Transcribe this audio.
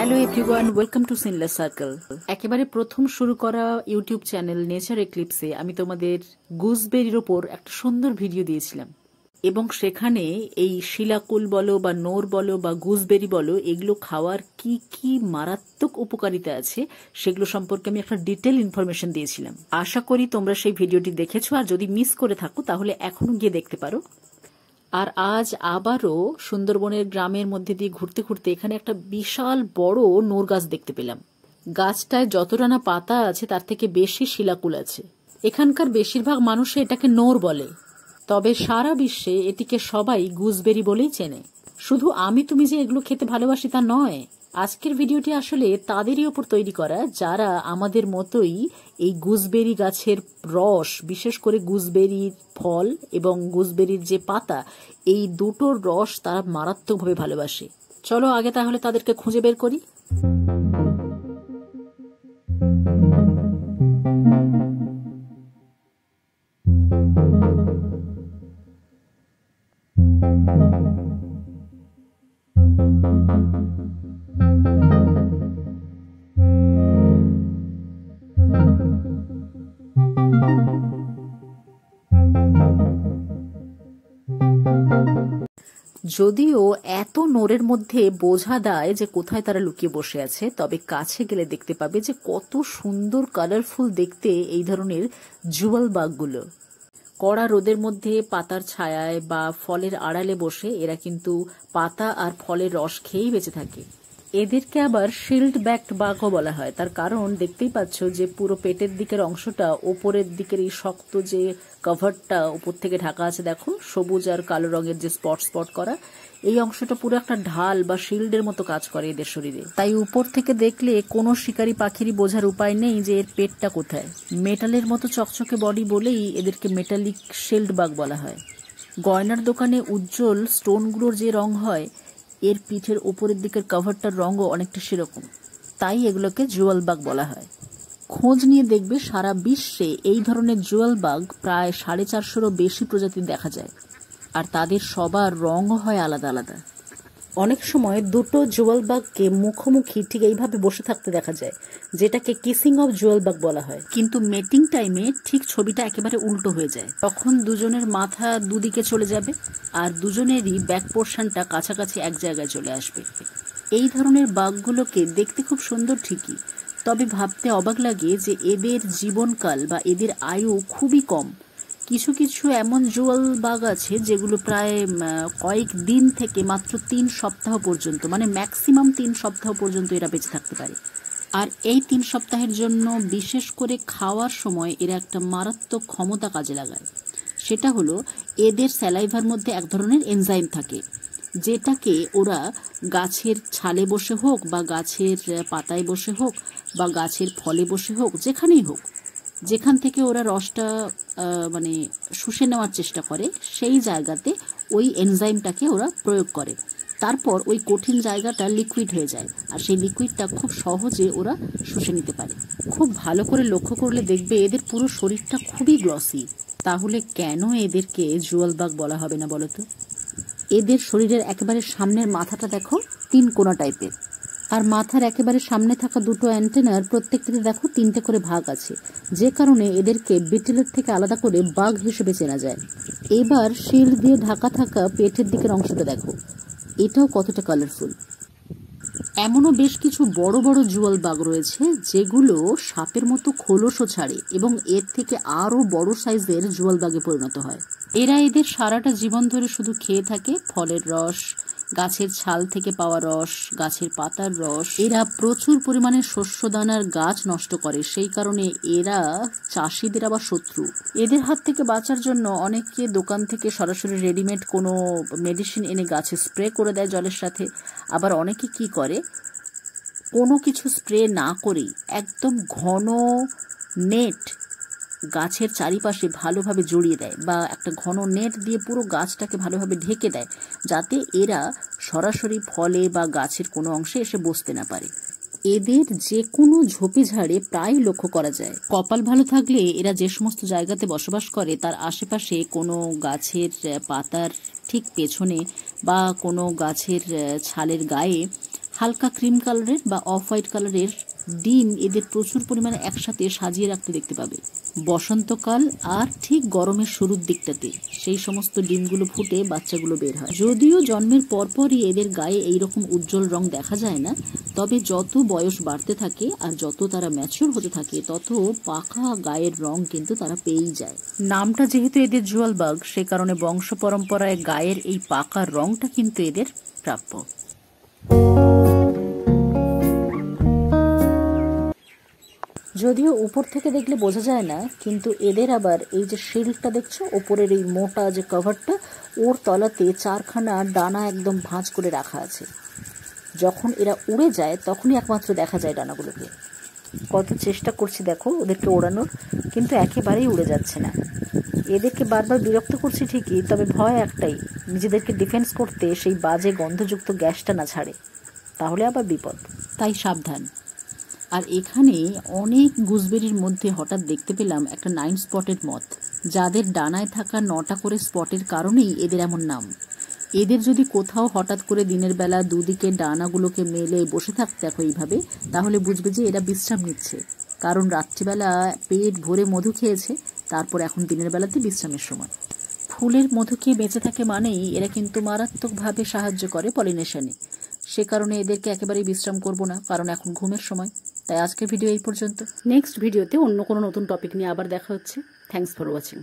Hello everyone, welcome to sinless circle. একেবারে প্রথম শুরু করা ইউটিউব চ্যানেল নেচার এক্লিপসে আমি তোমাদের গুজবেরির ওপর একটা সুন্দর ভিডিও দিয়েছিলাম এবং সেখানে এই শিলাকুল বলো বা নোর বলো বা গুজবেরি বলো, এগুলো খাওয়ার কি কি মারাত্মক উপকারিতা আছে সেগুলো সম্পর্কে আমি একটা ডিটেল ইনফরমেশন দিয়েছিলাম। আশা করি তোমরা সেই ভিডিওটি দেখেছো, আর যদি মিস করে থাকো তাহলে এখনো গিয়ে দেখতে পারো। আর আজ আবারও সুন্দরবনের গ্রামের মধ্যে দিয়ে ঘুরতে ঘুরতে এখানে একটা বিশাল বড় নোর গাছ দেখতে পেলাম। গাছটায় যতটা না পাতা আছে তার থেকে বেশি শিলাকুল আছে। এখানকার বেশিরভাগ মানুষ এটাকে নোর বলে, তবে সারা বিশ্বে এটিকে সবাই গুজবেরি বলেই চেনে। শুধু আমি তুমি যে এগুলো খেতে ভালোবাসি তা নয়, আজকের ভিডিওটি আসলে তাদেরই ওপর তৈরি করা যারা আমাদের মতোই এই গুজবেরি গাছের রস, বিশেষ করে গুজবেরির ফল এবং গুজবেরির যে পাতা, এই দুটোর রস তারা মারাত্মকভাবে ভালোবাসে। চলো আগে তাহলে তাদেরকে খুঁজে বের করি। যদিও এত নোরের মধ্যে বোঝা দেয় যে কোথায় তারা লুকিয়ে বসে আছে, তবে কাছে গেলে দেখতে পাবে যে কত সুন্দর কালারফুল দেখতে এই ধরনের জুয়াল বাগগুলো। কড়া রোদের মধ্যে পাতার ছায়ায় বা ফলের আড়ালে বসে এরা কিন্তু পাতা আর ফলের রস খেয়েই বেঁচে থাকে। এদেরকে আবার শিল্ড ব্যাকড বাঘও বলা হয়। তার কারণ দেখতেই পাচ্ছ যে পুরো পেটের দিকের অংশটা, ওপরের দিকের এই শক্ত যে কভারটা উপর থেকে ঢাকা আছে, দেখো সবুজ আর কালো রঙের যে স্পট স্পট করা, এই অংশটা পুরো একটা ঢাল বা শিল্ডের মতো কাজ করে এদের শরীরে। তাই উপর থেকে দেখলে কোনো শিকারী পাখিরই বোঝার উপায় নেই যে এর পেটটা কোথায়। মেটালের মতো চকচকে বডি বলেই এদেরকে মেটালিক শিল্ড বাগ বলা হয়। গয়নার দোকানে উজ্জ্বল স্টোনগুলোর যে রং হয়, এর পিঠের ওপরের দিকের কভারটার রঙও অনেকটা সেরকম, তাই এগুলোকে জুয়াল বাগ বলা হয়। খোঁজ নিয়ে দেখবে সারা বিশ্বে এই ধরনের জুয়াল বাগ প্রায় 450-রও বেশি প্রজাতির দেখা যায়, আর তাদের সবার রঙও হয় আলাদা আলাদা। অনেক সময় দুটো জুয়াল বাগকে মুখোমুখি ঠিক এইভাবে বসে থাকতে দেখা যায়, যেটাকে কিসিং অফ জুয়াল বাগ বলা হয়। কিন্তু মেটিং টাইমে ঠিক ছবিটা একেবারে উল্টো হয়ে যায়। তখন দুজনের মাথা দুদিকে চলে যাবে আর দুজনেরই ব্যাক পোর্শনটা কাছাকাছি এক জায়গায় চলে আসবে। এই ধরনের বাঘগুলোকে দেখতে খুব সুন্দর ঠিকই, তবে ভাবতে অবাক লাগে যে এদের জীবনকাল বা এদের আয়ু খুবই কম। কিছু কিছু এমন জুয়াল বাঘ আছে যেগুলো প্রায় কয়েক দিন থেকে মাত্র 3 সপ্তাহ পর্যন্ত, মানে ম্যাক্সিমাম 3 সপ্তাহ পর্যন্ত এরা বেঁচে থাকতে পারে। আর এই 3 সপ্তাহের জন্য বিশেষ করে খাওয়ার সময় এরা একটা মারাত্মক ক্ষমতা কাজে লাগায়। সেটা হলো এদের স্যালাইভার মধ্যে এক ধরনের এনজাইম থাকে, যেটাকে ওরা গাছের ছালে বসে হোক বা গাছের পাতায় বসে হোক বা গাছের ফলে বসে হোক, যেখানেই হোক, যেখান থেকে ওরা রসটা মানে শুষে নেওয়ার চেষ্টা করে, সেই জায়গাতে ওই এনজাইমটাকে ওরা প্রয়োগ করে। তারপর ওই কঠিন জায়গাটা লিকুইড হয়ে যায়, আর সেই লিকুইডটা খুব সহজে ওরা শুষে নিতে পারে। খুব ভালো করে লক্ষ্য করলে দেখবে এদের পুরো শরীরটা খুবই গ্লসি। তাহলে কেন এদেরকে জুয়াল বাগ বলা হবে না বলতো? এদের শরীরের একেবারে সামনের মাথাটা দেখো 3 কোনা টাইপের, আর মাথার একেবারে সামনে থাকা দুটো অ্যান্টেনার প্রত্যেকটিতে দেখো 3টে করে ভাগ আছে, যে কারণে এদেরকে বিটেলের থেকে আলাদা করে বাঘ হিসেবে চেনা যায়। এবার শিল্ড দিয়ে ঢাকা থাকা পেটের দিকের অংশটা দেখো, এটাও কতটা কালারফুল। এমনও বেশ কিছু বড় বড় জুয়াল বাঘ রয়েছে যেগুলো সাপের মতো খোলসও ছাড়ে এবং এর থেকে আরও বড় সাইজের জুয়াল বাঘে পরিণত হয়। এরা এদের সারাটা জীবন ধরে শুধু খেয়ে থাকে ফলের রস, গাছের ছাল থেকে পাওয়া রস, গাছের পাতার রস। এরা প্রচুর পরিমাণে শস্যদানার গাছ নষ্ট করে, সেই কারণে এরা চাষিদের আবার শত্রু। এদের হাত থেকে বাঁচার জন্য অনেকে দোকান থেকে সরাসরি রেডিমেড কোনো মেডিসিন এনে গাছে স্প্রে করে দেয় জলের সাথে। আবার অনেকে কি করে, কোনো কিছু স্প্রে না করেই একদম ঘন নেট গাছের চারিপাশে ভালোভাবে জড়িয়ে দেয়, বা একটা ঘন নেট দিয়ে পুরো গাছটাকে ভালোভাবে ঢেকে দেয়, যাতে এরা সরাসরি ফলে বা গাছের কোনো অংশে এসে বসতে না পারে। এদের যে কোনো ঝোপে ঝাড়ে প্রায় লক্ষ্য করা যায়। কপাল ভালো থাকলে এরা যে সমস্ত জায়গাতে বসবাস করে তার আশেপাশে কোনো গাছের পাতার ঠিক পেছনে বা কোনো গাছের ছালের গায়ে হালকা ক্রিম কালারের বা অফ হোয়াইট কালারের ডিম এদের প্রচুর পরিমাণে একসাথে সাজিয়ে রাখতে দেখতে পাবে। বসন্তকাল আর ঠিক গরমের শুরুর দিকটাতে সেই সমস্ত ডিমগুলো ফুটে বাচ্চাগুলো বের হয়। যদিও জন্মের পরপরই এদের গায়ে এইরকম উজ্জ্বল রং দেখা যায় না, তবে যত বয়স বাড়তে থাকে আর যত তারা ম্যাচিওর হতে থাকে তত পাকা গায়ের রং কিন্তু তারা পেয়েই যায়। নামটা যেহেতু এদের জুয়াল বাগ, সে কারণে বংশ পরম্পরায় গায়ের এই পাকা রংটা কিন্তু এদের প্রাপ্য। যদিও উপর থেকে দেখলে বোঝা যায় না, কিন্তু এদের আবার এই যে শিল্ডটা দেখছো ওপরের এই মোটা যে কভারটা, ওর তলাতে 4খানা ডানা একদম ভাঁজ করে রাখা আছে। যখন এরা উড়ে যায় তখনই একমাত্র দেখা যায় ডানাগুলোকে। কত চেষ্টা করছি দেখো ওদেরকে ওড়ানোর, কিন্তু একেবারেই উড়ে যাচ্ছে না। এদেরকে বারবার বিরক্ত করছি ঠিকই, তবে ভয় একটাই, নিজেদেরকে ডিফেন্স করতে সেই বাজে গন্ধযুক্ত গ্যাসটা না ছাড়ে, তাহলে আবার বিপদ, তাই সাবধান। আর এখানে অনেক গুজবেরির মধ্যে হঠাৎ দেখতে পেলাম একটা 9 স্পটেড মথ, যাদের ডানায় থাকা 9টা করে স্পটের কারণেই এদের এমন নাম। এদের যদি কোথাও হঠাৎ করে দিনের বেলা দুদিকে ডানাগুলোকে মেলে বসে থাকতে দেখো এইভাবে, তাহলে বুঝবে যে এরা বিশ্রাম নিচ্ছে, কারণ রাত্রিবেলা পেট ভরে মধু খেয়েছে, তারপর এখন দিনের বেলাতে বিশ্রামের সময়। ফুলের মধু খেয়ে বেঁচে থাকে মানেই এরা কিন্তু মারাত্মকভাবে সাহায্য করে পলিনেশনে। সে কারণে এদেরকে একেবারেই বিশ্রাম করব না, কারণ এখন ঘুমের সময়। তাই আজকের ভিডিও এই পর্যন্ত। নেক্সট ভিডিওতে অন্য কোনো নতুন টপিক নিয়ে আবার দেখা হচ্ছে। Thanks for watching.